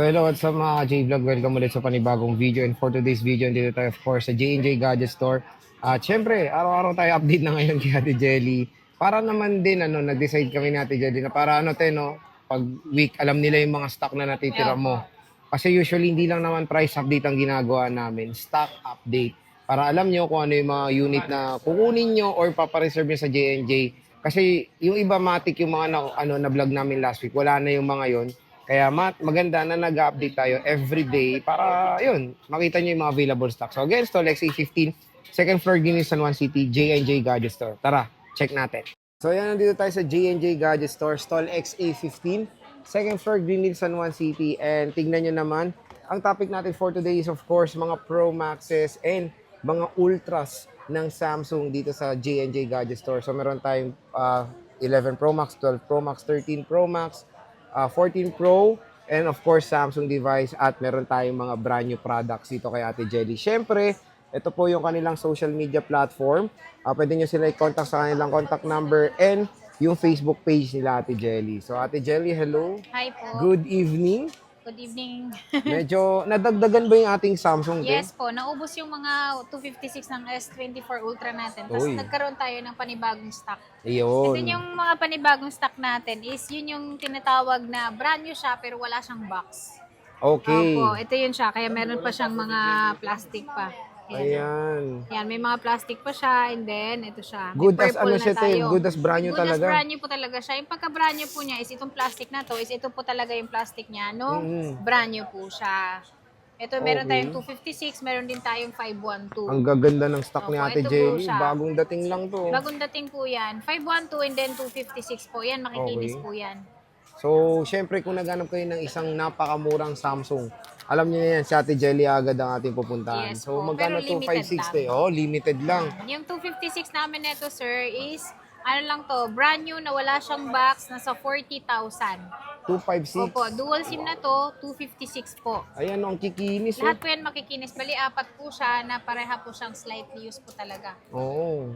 So hello, what's up mga J-Vlog? Welcome ulit sa panibagong video. And for today's video, dito tayo of course sa J&J Gadget Store. At syempre, araw-araw tayo update na ngayon kay Ate Jelly. Para naman din, nag-decide kami ni Ate Jelly na para pag week, alam nila yung mga stock na natitira mo. Kasi usually, hindi lang naman price update ang ginagawa namin. Stock update. Para alam nyo kung ano yung mga unit na kukunin nyo or papareserve nyo sa J&J. Kasi yung iba matik yung mga na vlog namin last week. Wala na yung mga yon. Kaya maganda na nag-update tayo every day para, yun, makita nyo yung mga available stock. So again, Stall XA15, second floor, Guinness, San Juan City, J&J Gadget Store. Tara, check natin. So yan, nandito tayo sa J&J Gadget Store, Stall XA15, second floor, Guinness, San Juan City. And tignan nyo naman, ang topic natin for today is of course mga Pro Maxes and mga Ultras ng Samsung dito sa J&J Gadget Store. So meron tayong 11 Pro Max, 12 Pro Max, 13 Pro Max, 14 Pro, and of course Samsung device, at meron tayong mga brand new products dito kay Ate Jelly. Syempre, ito po yung kanilang social media platform. Pwede nyo sila i-contact sa kanilang contact number and yung Facebook page nila Ate Jelly. So Ate Jelly, hello. Hi po. Good evening. Good evening. Medyo nadagdagan ba yung ating Samsung? Yes po, naubos yung mga 256 ng S24 Ultra natin. Tapos Uy. nagkaroon tayo ng panibagong stock. Ayun. Ito yung mga panibagong stock natin is yun yung tinatawag na brand new siya pero wala siyang box. Okay. Opo, ito yun siya. Kaya meron pa siyang mga plastic pa. Ayan. Yan, may mga plastic pa siya, and then ito siya. May Good as purple na siya, te? tayo. Good as brand new Good as talaga. brand new po talaga siya. Yung pagka-brand new po niya is itong plastic na to, is ito po talaga yung plastic niya. No, brand new po siya. Ito, meron Okay. tayong 256, meron din tayong 512. Ang gaganda ng stock ni Opo, Ate ito po Jelly. siya. Bagong dating lang to. Bagong dating po yan. 512 and then 256 po. Yan, makikinis Okay. po yan. So, syempre kung naghanap kayo ng isang napakamurang Samsung, alam niyo na yan, si Ate Jelly agad ang ating pupuntahan. Yes So, po, magkano pero to? limited 560? lang. Oh, limited lang. Yung 256 namin nito, sir, is ano lang to, brand new na wala siyang box, nasa 40,000. 256. Opo, dual SIM na to, 256 po. Ayan, ang kikinis. Lahat po yan makikinis. Bali, apat po siya na pareha po siyang slightly used po talaga. Oo.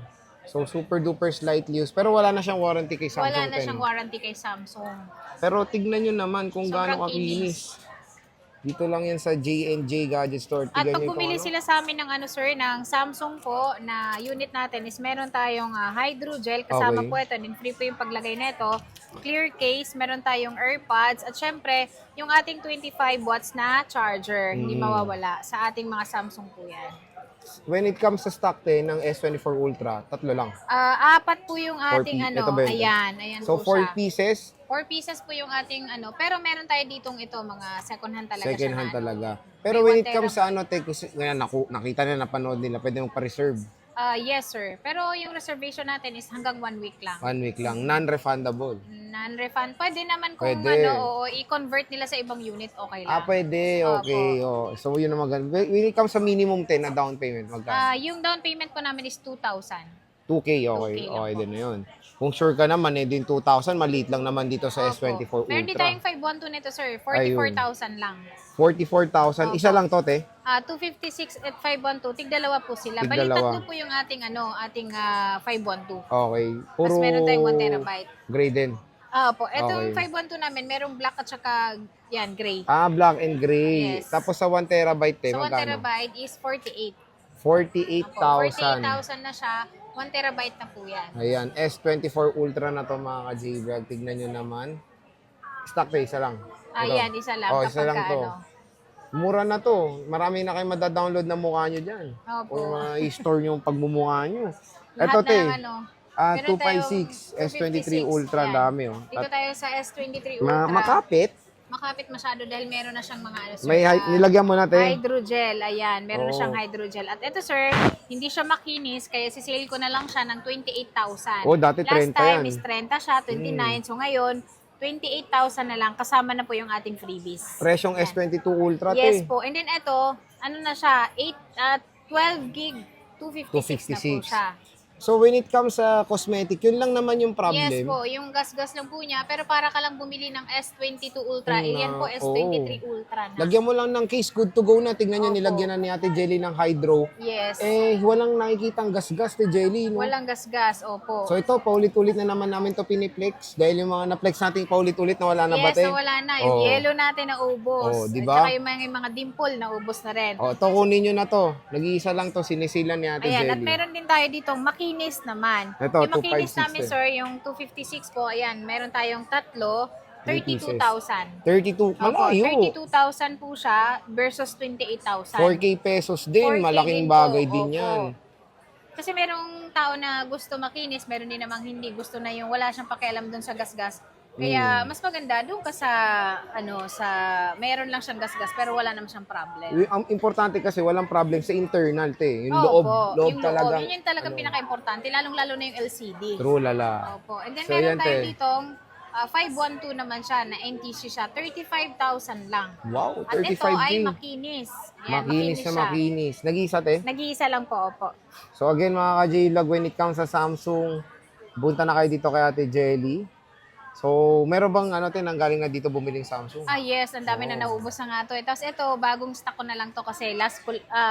So, super duper slightly used. Pero wala na siyang warranty kay Samsung. Wala na 10. siyang warranty kay Samsung. Pero tignan nyo naman kung Sobrang gaano kakinis. Dito lang yan sa J&J Gadget Store. At Tignan pag nyo kung bumili ano. sila sa amin ng sir, ng Samsung po na unit natin is meron tayong hydrogel kasama Okay. po ito. Din free po yung paglagay nito. Clear case, meron tayong AirPods at syempre yung ating 25 watts na charger. Hindi mawawala sa ating mga Samsung po yan. When it comes sa stock ng S24 Ultra, tatlo lang. Apat po yung ating Ito ba yun? ayan So, po 4 siya. pieces, 4 pieces po yung ating pero meron tayo ditong ito, mga second hand talaga second siya hand na, talaga. Pero May when it 1 comes sa ngayon, nakita na, napanood nila, pwede mong pa-reserve. Yes, sir. Pero yung reservation natin is hanggang 1 week lang. 1 week lang, non-refundable. Non-refund. Pwede naman kung Pwede. i-convert nila sa ibang unit, okay lang. Pwede, okay. Oh. So, yun ang maganda. When it comes sa minimum 10 na down payment, magkano? Yung down payment po namin is 2,000. 2K, okay. 2K lang Okay po. din na yun. Kung sure ka naman, din 2,000, maliit lang naman dito sa Opo. S24 Meron din Ultra. tayong 512 nito, sir. 44,000 lang. 44,000. Isa lang to, te. 256 at 512, tig-dalawa po sila. Bali, Tig-dalawa. tatlo po yung ating, ating 512. Okay. Puro Tapos meron tayong 1 terabyte. gray din. Opo. Itong Okay. 512 namin, merong black at saka, yan, gray. Black and gray. Yes. Tapos sa 1 terabyte, te, So, 1 magkano? terabyte is 48. 48,000. 48,000 na siya. 1 terabyte na po yan. Ayan, S24 Ultra na to mga ka-J-Vlog. Tignan nyo naman. Stock te, isa lang. Ito. Ayan, isa lang. Isa kapag lang to. Mura na to. Marami na kayo madadownload na mukha nyo dyan. Opo. O i-store nyo yung pagmumukha nyo. Lahat Ito te, ng meron 256, tayong S23 256, Ultra, yan. dami oh. Dito tayo sa S23 Ultra. Makapit. Makapit masyado dahil meron na siyang mga sir, May nilagyan mo na te. hydrogel. Ayan, meron na Oo. siyang hydrogel. At ito sir, hindi siya makinis kaya sisale ko na lang siya ng 28,000. Oh, dati 30 Last time yan. is 30 siya, 29. So ngayon, 28,000 na lang kasama na po yung ating freebies. Presyong Yan. S22 Ultra Yes te. po. And then ito, ano na siya, 12 gig, 256 na po 256. siya. So when it comes sa cosmetic, yun lang naman yung problem. Yes po, yung gas-gas lang po niya, pero para ka lang bumili ng S22 Ultra, yan po Oo. S23 Ultra na. Lagyan mo lang ng case, good to go na. Tignan nyo, Opo. nilagyan na ni Ate Jelly ng hydro. Yes. Walang nakikitang gas-gas ni Jelly, no? Walang gas-gas, opo. So ito, paulit-ulit na naman namin to piniplex. Dahil yung mga na-flex natin paulit-ulit na wala na Yes, bate. na wala na. Yung Oo. yellow natin na ubos. Oo, di ba? At saka yung mga dimple na ubos na rin. Ito kunin nyo na to. Nag-iisa lang to, sinisilan ni Ate Ayan, Jelly. at meron din tayo ditong makinis naman. Ito, Yung makinis 256 namin, din. sir, yung 256 po, ayan, meron tayong tatlo, 32,000. 32, Opo, malayo. 32,000 po siya versus 28,000. 4K pesos din, 4K malaking din po, bagay din opo. yan. Kasi merong tao na gusto makinis, meron din namang hindi. Gusto na yung wala siyang pakialam doon sa gas-gas. Kaya mas maganda doon ka sa meron lang siyang gas-gas pero wala naman siyang problem. Ang importante kasi walang problem sa internal, te. Yung Opo, loob yung talaga. Yun yung talagang pinaka-importante, lalong-lalo na yung LCD. True, lala. Opo. And then So, meron yan, tayo te. ditong 512 naman siya na NTC siya, 35,000 lang. Wow, At ito 35K. ay makinis. Ayan, Makinis na siya. makinis. Nag-iisa, te? Nag-iisa lang po, opo. So again, mga ka-J-Log, when it comes sa Samsung, bunta na kayo dito kay Ate Jelly. So, meron bang nanggaling na dito bumiling Samsung? Ah, yes, ang dami na naubos na nga to. Tapos ito, bagong stock ko na lang to kasi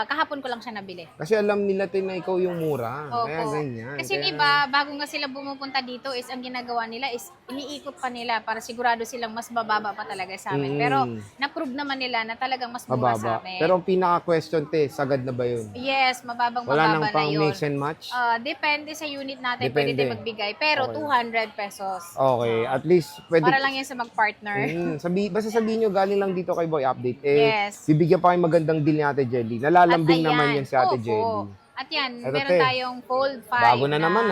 kahapon ko lang siya nabili. Kasi alam nila te na ikaw yung mura. Opo. Kaya ganyan. Kasi yung Kaya- iba, bago nga sila bumupunta dito is ang ginagawa nila is iniikot pa nila para sigurado silang mas bababa pa talaga sa amin. Pero na-prove naman nila na talagang mas mura sa Mababa. amin. Pero ang pinaka-question, te, sagad na ba yun? Yes, mababang Wala nang mababa na pang yun. mix and match? Depende sa unit natin, Depende. pwede tayo magbigay. Pero Okay. 200 pesos. Okay, at least pwede. Para lang yan sa mag-partner. Basta sabihin nyo, galing lang dito kay Boy Update. Yes. Bibigyan pa kayo magandang deal ni Ate Jelly. Nalalambing At naman ayan, yan si Ate opo. Jelly. At yan, Eto, meron te. tayong Fold 5 Bago na naman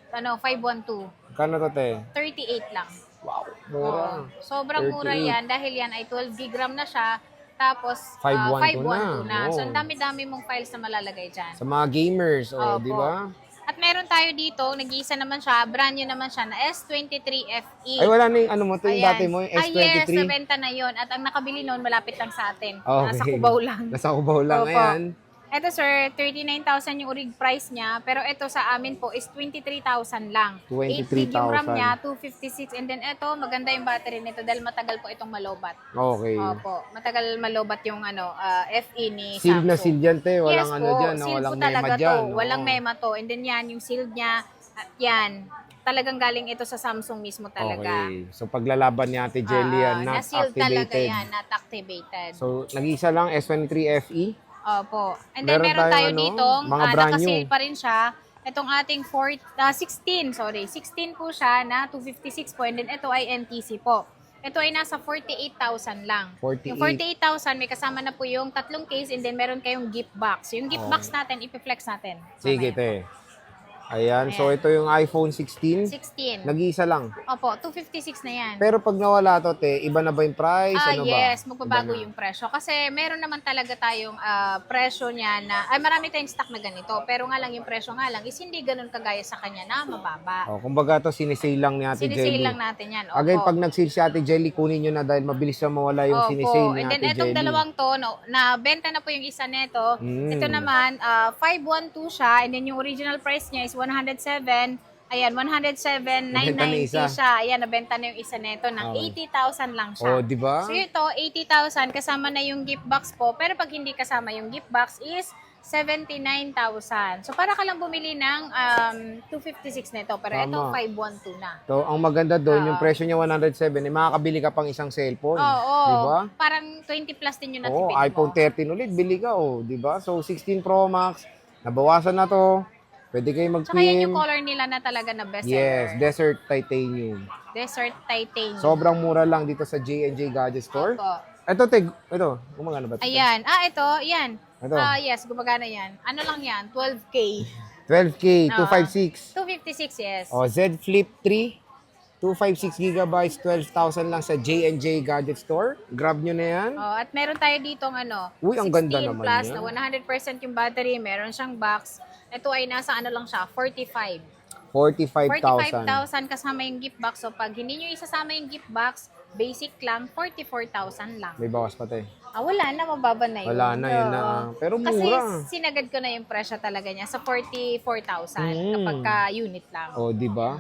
512. Kano to, te? 38 lang. Wow, mura. Sobrang mura 38. yan dahil yan ay 12 gig RAM na siya. Tapos 512 512 na. na. So, Oo. ang dami-dami mong files na malalagay dyan. Sa mga gamers, Opo. di ba? At meron tayo dito, nag-iisa naman siya, brand new naman siya na S23 FE. Ay, wala na yung ano mo, to yung Ayan. dati mo, yung Ah, yes, S23. nabenta na yon. At ang nakabili noon, malapit lang sa atin. Okay. Nasa Cubao lang. Nasa Cubao lang, Opo. ayan. Ito sir, 39,000 yung orig price niya, pero ito sa amin po is 23,000 lang. 8 gig yung RAM 23,000. niya, 256. And then ito, maganda yung battery nito dahil matagal po itong malobat. Okay. Opo, matagal malobat yung FE ni Sealed Samsung. na sealed yan, te. Walang Yes ano po, dyan, no? sealed Walang po talaga mema dyan. to. no? Walang mema to. And then yan, yung sealed niya, at yan, talagang galing ito sa Samsung mismo talaga. Okay. So, paglalaban ni Ate Jelly, yan, not na-sealed talaga activated. yan, not activated. So, nag-isa lang, S23 FE. Opo. And then Meron meron tayo tayong ditong mga brand new. naka-sale pa rin siya. Itong ating 16 po siya na 256 po. And then ito ay NTC po. Ito ay nasa 48,000 lang. 48. Yung 48,000 may kasama na po yung tatlong case and then meron kayong gift box. Yung gift box natin, ipiflex natin. Sige, Mamaya. te. Ayan. So, ito yung iPhone 16. 16. Nag-iisa lang. Opo, 256 na yan. Pero pag nawala to, te, iba na ba yung price? Ano ba? Yes, magbabago Iba na. yung presyo. Kasi meron naman talaga tayong presyo niya na, marami tayong stock na ganito. Pero nga lang yung presyo nga lang is hindi ganun kagaya sa kanya na mababa. Oh, kumbaga to, sinisale lang ni Ate Sinisale Jelly. lang natin yan. Opo. Again, pag nag-sale si Ate Jelly, kunin nyo na dahil mabilis na mawala yung Opo. sinisale ni And Ate then itong Jelly. dalawang to, nabenta na po yung isa nito. Ito naman, 512 siya. And then yung original price niya is 107. Ayan, 107,990 Nabenta na isa. siya. Ayan, nabenta na yung isa nito ng Okay. 80,000 lang siya. Oh, di ba? So ito, 80,000 kasama na yung gift box po. Pero pag hindi kasama yung gift box is 79,000. So para ka lang bumili ng 256 nito. Pero ito, Tama. 512 na. So, ang maganda doon, yung presyo niya 107, makakabili ka pang isang cellphone. Oo. Di ba? Parang 20 plus din yung Oo, natipid iPhone mo. 13 ulit, bili ka, di ba? So, 16 Pro Max, nabawasan na to. Pwede kayo Tsaka yan mag-cream. yung color nila na talaga na best Yes, seller. Desert Titanium. Desert Titanium. Sobrang mura lang dito sa J&J Gadget Store. Opo. Ito, gumagana ba ito? Ayan. Ito, yan. Ito. Yes, gumagana yan. Ano lang yan? 12K. 12K, Ah. 256. 256, yes. O, Z Flip 3, 256 gigabytes, 12,000 lang sa J&J Gadget Store. Grab nyo na yan. Oh, at meron tayo ditong Uy, ang ganda 16 naman plus yan. na 100% yung battery, meron siyang box. Ito ay nasa ano lang siya, 45. 45,000. 45,000 kasama yung gift box. So pag hindi nyo isasama yung gift box, basic lang, 44,000 lang. May bawas pa tayo. Wala na, mababa na yun. Wala na yun na. Oo. Pero Kasi mura. sinagad ko na yung presyo talaga niya sa 44,000 Mm. kapag ka unit lang. O, di ba?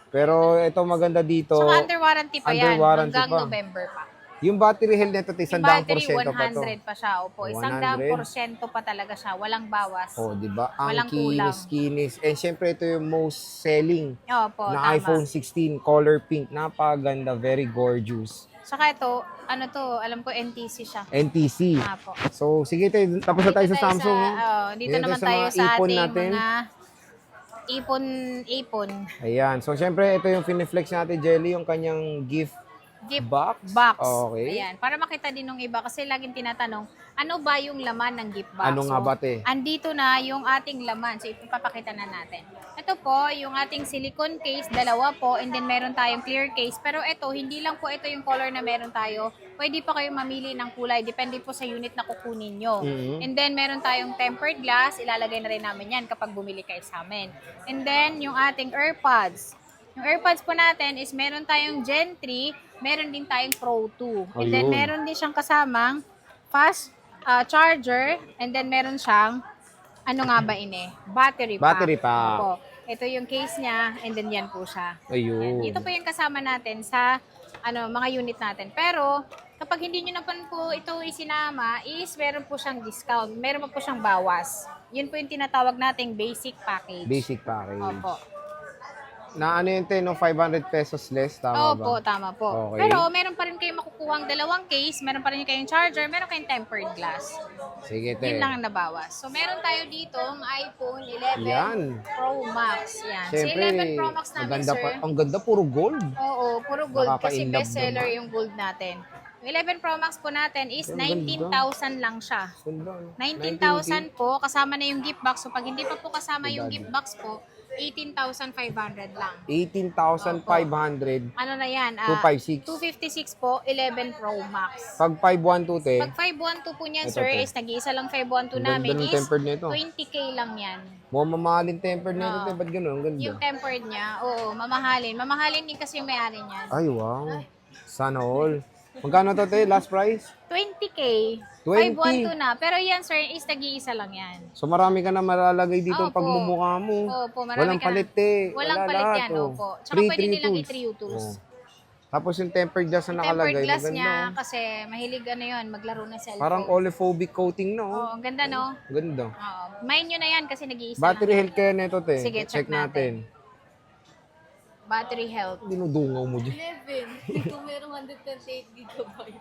Pero ito maganda dito. Saka under warranty pa Under yan warranty hanggang pa. November pa. Yung battery health nito, Yung 100% battery, pa to. 100 pa siya. Opo, 100. 100% pa talaga siya. Walang bawas. O, di ba? Ang Walang kulang. kinis-kinis. And syempre, ito yung most selling Opo, na tama. iPhone 16 color pink. Napaganda, very gorgeous. Saka ito, ano to, alam ko NTC siya. NTC. Opo. So, sige tayo. Tapos na tayo sa Samsung. No? Dito naman sa tayo mga sa ipon ating natin. mga ipon. Ayan. So, syempre, ito yung finiflex natin, Jelly, yung kanyang gift box. Okay. Ayan. Para makita din ng iba kasi laging tinatanong, ano ba yung laman ng gift box? Ano nga ba, te? Andito na yung ating laman. So, ipapakita na natin. Ito po, yung ating silicone case, dalawa po, and then meron tayong clear case. Pero ito, hindi lang po ito yung color na meron tayo. Pwede pa kayong mamili ng kulay. Depende po sa unit na kukunin nyo. Mhm. And then, meron tayong tempered glass. Ilalagay na rin namin yan kapag bumili kayo sa amin. And then, yung ating AirPods. Yung AirPods po natin is meron tayong Gen 3, meron din tayong Pro 2. And then Ayun. meron din siyang kasamang fast charger, and then meron siyang, ano nga ba ini? Battery pack. Battery pack. Opo. Ito yung case niya, and then yan po siya. Ayun. Yan. Ito po yung kasama natin sa mga unit natin. Pero, kapag hindi nyo na po ito isinama, is meron po siyang discount. Meron po siyang bawas. Yun po yung tinatawag nating basic package. Basic package. Opo. Na ano yun, te, no? 500 pesos less, tama Opo, ba? tama po. Okay. Pero meron pa rin kayong makukuhang dalawang case, meron pa rin kayong charger, meron kayong tempered glass. Sige, te. Yun lang ang nabawas. So meron tayo dito ang iPhone 11 Yan. Pro Max. Yan. Si Siyempre, 11 Pro Max namin, maganda sir. Ang ganda, puro gold. Oo, puro gold kasi Nakaka-inlove bestseller naman. yung gold natin. Yung 11 Pro Max po natin is Ang ganda. 19,000 lang siya. Ganda, no? 19,000 po, kasama na yung gift box. So pag hindi pa po kasama yung Ganda. gift box po, 18,500 lang. 18,500. Ano na yan? 256. 256 po, 11 Pro Max. Pag 512, te. Pag 512 po niyan, Ito, sir, te. is nag-iisa lang 512 Ang namin ganda ng is tempered nito. 20K lang yan. Mamahalin tempered nito, Oo. te. Ba't gano'n? Ang ganda. Yung tempered niya, oo, mamahalin. Mamahalin din kasi yung may-ari niyan. Ay, wow. Sana all. Magkano to, te? Last price? 20K. 20. 512 na. Pero yan, sir, is nag-iisa lang yan. So marami ka na malalagay dito Opo. pag mumukha mo. Opo, marami Walang ka na. palit, te. Walang Wala palit lahat, yan, oh. opo. Tsaka Free pwede nilang tools. i-3 tools. Oh. Tapos yung tempered glass na nakalagay, Tempered glass maganda. niya, oh. kasi mahilig yun, maglaro ng cellphone. Parang olefophobic coating, no? Oo, ang ganda, no? Ganda. Oo. Mind nyo na yan kasi nag-iisa Battery lang. health kaya nito, te. Sige, check natin. Battery health. Dinudungaw mo dyan. 11. Dito merong 128 gigabyte.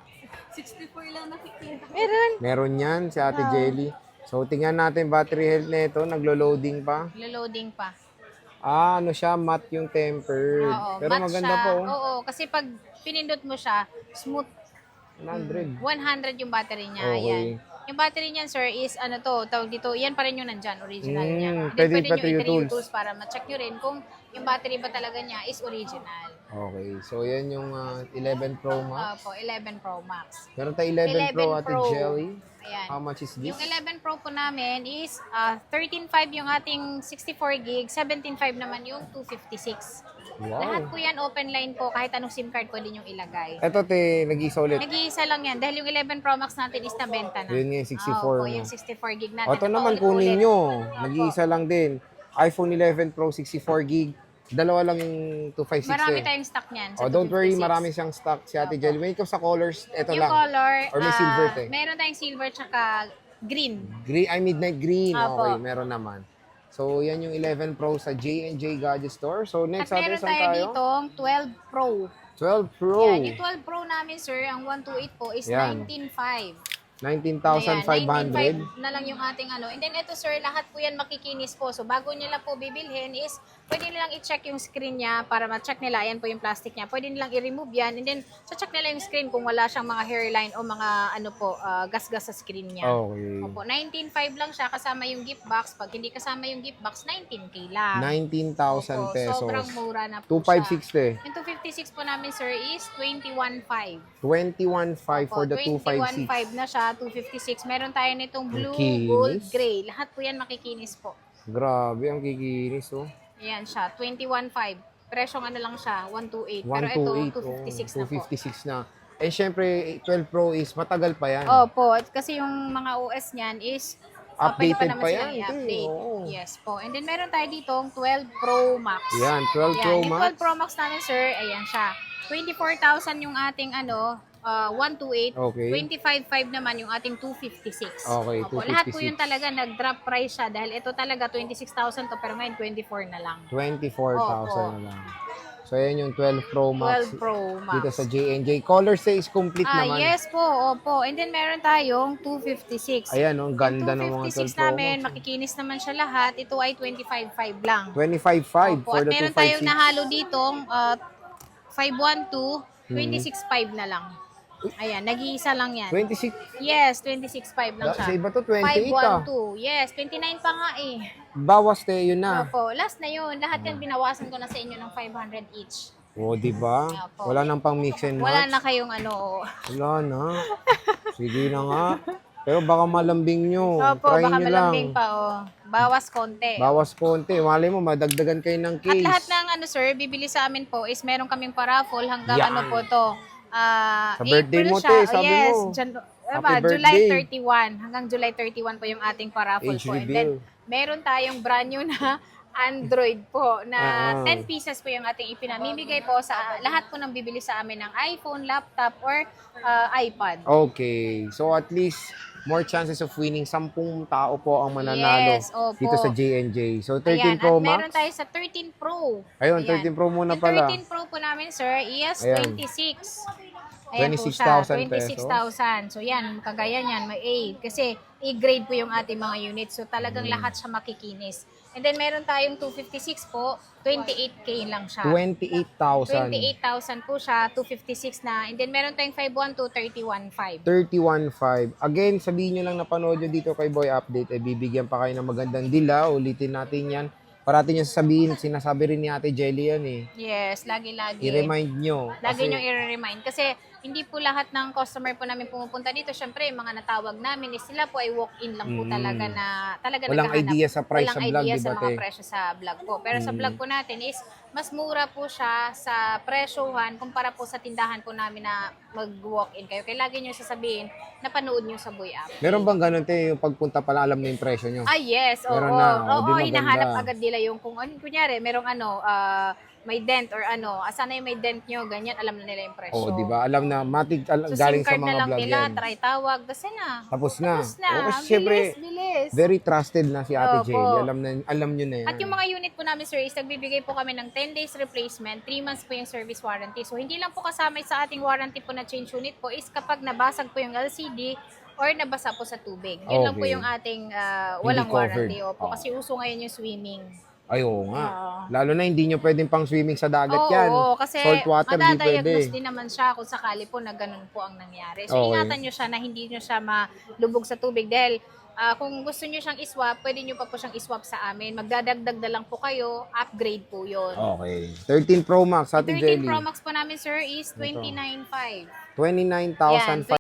64 lang nakikita. Meron. Meron yan, si Ate Jelly. So, tingnan natin battery health nito. Naglo-loading pa. Loading pa. Ano siya, matte yung tempered. Oo, Pero matte maganda siya. po. Oh. Oo, kasi pag pinindot mo siya, smooth. 100. 100 yung battery niya. Okay. Yan. Yung battery niyan, sir, is tawag dito, yan pa rin yung nandyan, original niya. And pwede then, pa pwede nyo yung i-3 tools. para ma-check nyo rin kung yung battery ba talaga niya is original. Okay. So, yan yung 11 Pro Max. Opo, 11 Pro Max. Meron tayo 11 Pro, 11 Ate Pro. Jelly. Ayan. How much is this? Yung 11 Pro po namin is 13.5 yung ating 64 gig, 17.5 naman yung 256. Lahat Wow. po yan open line po, kahit anong SIM card pwede nyong ilagay. Eto, te, nag-isa ulit. Nag-iisa lang yan dahil yung 11 Pro Max natin is nabenta na. Yun nga yung 64. Opo, no? yung 64 gig natin. O, ito naman, kunin nyo. Nag-iisa lang din. iPhone 11 Pro, 64 gig. Dalawa lang yung 256 Marami eh. tayong stock niyan. Oh, don't worry, marami siyang stock si Ate Jelly. When it comes sa colors, ito Yung lang. color, Or may silver, te. meron tayong silver tsaka green. Green, midnight green. Opo. Okay, meron naman. So, yan yung 11 Pro sa J&J Gadget Store. So, At next natin, meron saan tayo tayo? ditong 12 Pro. 12 Pro. Yan, yung 12 Pro namin, sir, ang 128 po is Yan. 19.5. 19,500. 19.5 na lang yung ating ano. And then ito, sir, lahat po yan makikinis po. So, bago nyo lang po bibilhin is, pwede nilang i-check yung screen niya para ma-check nila. Yan po yung plastic niya. Pwede nilang i-remove yan. And then, check nila yung screen kung wala siyang mga hairline o mga ano po, gas-gas sa screen niya. Okay. Opo, 19.5 lang siya kasama yung gift box. Pag hindi kasama yung gift box, 19K lang. 19,000 Opo, pesos. sobrang mura na po 256 siya. Yung 256 po namin, sir, is 21.5. 21,500 for the 21.5 256. na siya, 256. Meron tayo nitong blue, kinis. gold, gray. Lahat po yan makikinis po. Grabe, ang kikinis, oh. Ayan siya, 21.5. Presyong ano lang siya, 128. Pero ito, 128. 256 na po. 256 na. Eh, syempre, 12 Pro is matagal pa yan. Opo, kasi yung mga OS niyan is pwede Updated naman pa silang yan, i-update. oo. Yes po. And then meron tayo ditong 12 Pro Max. Yan, 12 Pro Yung Max. 12 Pro Max namin, sir, ayan siya. 24,000 yung ating 128. Okay. 25,500 naman yung ating 256. Okay, Opo, lahat po 256. yun talaga nag-drop price siya dahil ito talaga 26,000 to pero ngayon 24 na lang. 24,000 na lang. So, ayan yung 12 Pro Max 12 Pro Max. dito sa J&J. Color say is complete naman. Yes po, opo. And then meron tayong 256. Ayan, ang ganda ng Yung mga 12 256 Pro namin, Max. makikinis naman siya lahat. Ito ay 25,500 lang. 25,500 Opo. for At the meron tayong 256. nahalo ditong 512, 26,500 na lang. Ayan, nag-iisa lang yan. 26. Yes, 26,500 lang Sa siya. iba to, 28 ah. 512. Yes, 29 pa nga eh. Bawas tayo yun na. Opo, last na yun. Lahat yan binawasan ko na sa inyo ng 500 each. O, di ba? Opo. Wala nang pang mix and Wala match. na kayong Wala na. Sige na nga. Pero baka malambing nyo. Opo, Try baka nyo lang. malambing pa Bawas konti. Bawas konti. Malay mo, madagdagan kayo ng At case. lahat ng sir, bibili sa amin po is meron kaming paraffle hanggang Yan. ano po to. Sa birthday April mo, siya. te, sabi yes, mo. Diba, Happy July birthday. 31. Hanggang July 31 po yung ating paraffle Age po. And reveal. then, meron tayong brand new na Android po na 10 pieces po yung ating ipinamimigay po sa lahat po ng bibili sa amin ng iPhone, laptop, or iPad. Okay. So at least, more chances of winning. 10 tao po ang mananalo Yes, opo. dito sa J&J. So 13 Ayan, Pro at Max. meron tayo sa 13 Pro. Ayun, Ayan. 13 Pro muna Yung pala. 13 Pro po namin, sir, is Ayan. 26. Ayan po siya, 26,000 26,000. So yan, kagaya niyan, may A. Kasi A-grade po yung ating mga units. So talagang Hmm. lahat siya makikinis. And then meron tayong 256 po, 28K lang siya. 28,000. 28,000 po siya, 256 na. And then meron tayong 512, 31,500. 31.5. Again, sabihin nyo lang napanood nyo dito kay Boy Update, bibigyan pa kayo ng magandang dila. Ulitin natin yan. Parati nyo sasabihin, sinasabi rin ni Ate Jelly yan eh. Yes, lagi-lagi. I-remind nyo. Lagi Kasi nyo i-remind. Kasi hindi po lahat ng customer po namin pumupunta dito. Siyempre, yung mga natawag namin is sila po ay walk-in lang po talaga na walang naghahanap. idea sa price Walang sa vlog, idea di sa ba, mga te? presyo sa vlog po. Pero sa vlog po natin is mas mura po siya sa presyohan kumpara po sa tindahan po namin na mag-walk-in kayo. Kaya lagi nyo sasabihin, napanood nyo sa Boy App. meron bang ganun te, yung pagpunta pala alam na yung presyo nyo? Ah, yes. Oo. Meron na. O, di Oo, maganda. hinahanap agad nila yung kung ano. Kunyari, merong may dent or sana yung may dent nyo, ganyan, alam na nila yung presyo. Oo, di ba? Alam na, matik, So, galing SIM sa card na mga lang vlog nila, yan. try tawag, kasi na. Tapos na. Tapos na. Oo, kasi syempre, Bilis. very trusted na si Ate Opo. Jelly. Alam nyo na yan. At yung mga unit po namin, sir, is nagbibigay po kami ng 10 days replacement, 3 months po yung service warranty. So, hindi lang po kasama sa ating warranty po na change unit po is kapag nabasag po yung LCD or nabasa po sa tubig. Yun lang po Okay. yung ating walang covered. warranty. Opo, Oo. kasi uso ngayon yung swimming. Ay, oo nga. Oo. Lalo na hindi nyo pwedeng pang swimming sa dagat yan. Oo, kasi Salt water, di pwede. madadiagnose din naman siya kung sakali po na ganun po ang nangyari. So, Okay. ingatan nyo siya na hindi nyo siya malubog sa tubig dahil kung gusto nyo siyang iswap, pwede nyo pa po siyang iswap sa amin. Magdadagdag na lang po kayo, upgrade po yun. Okay. 13 Pro Max, Ate 13 Jelly. Pro Max po namin, sir, is 29,500. 29,500.